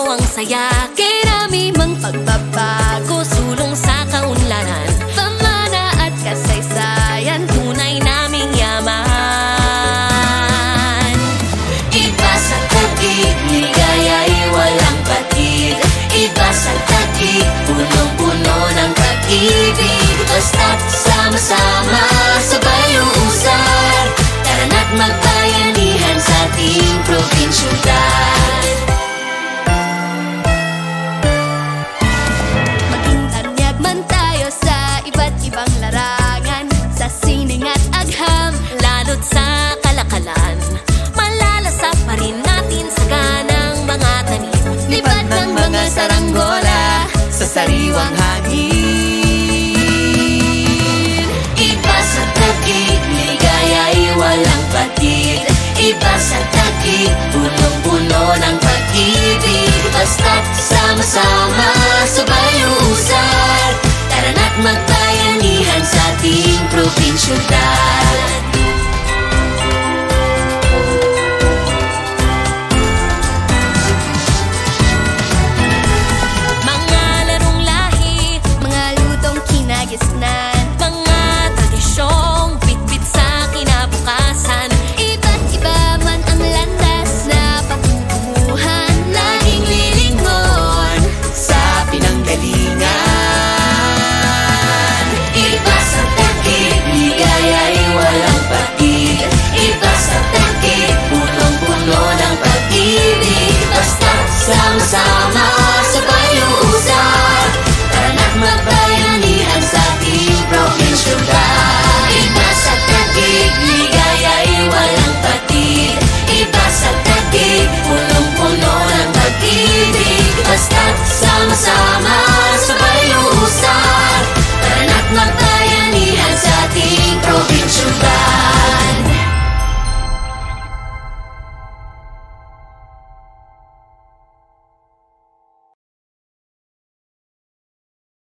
mo ang saya. Kirami mang pagbabago, sulong sa kaunlaran, pamana at kasaysayan, tunay naming yaman. Iba sa Taguig, ligaya'y walang patid. Iba sa Taguig, punong-puno ng pag-ibig. Basta't sama-sama, sabay uusad, tara na't magbayanihan sa ating probinsyudad. Maging tanyag man tayo sa iba't ibang larangan, sa sining at agham, lalo't sa kalakalan, malalasap pa rin natin sa ganang mga tanim. Lipad ng mga saranggola sa sariwang hangin. Iba sa Taguig, ligaya'y walang patid. Iba sa Taguig, punong-puno ng pag-ibig. Basta't sama-sama, sabay uusad, tara na't magbayanihan sa ating probinsyudad. Mga larong lahi, mga lutong kinagisnan, mga tradisyong bitbit sa kinabukasan. Iba't iba man ang landas na patutunguhan, laging lilingon Sa pinanggalingan. Iba sa Taguig, ligaya'y walang patid. Iba sa Taguig, punong-puno ng pag-ibig. Basta't sama-sama, sabay uusad, tara na't magbayanihan sa ating probinsyudad. Iba sa Taguig, ligaya'y walang patid. Iba sa Taguig, punong-puno ng pag-ibig. Basta't sama-sama,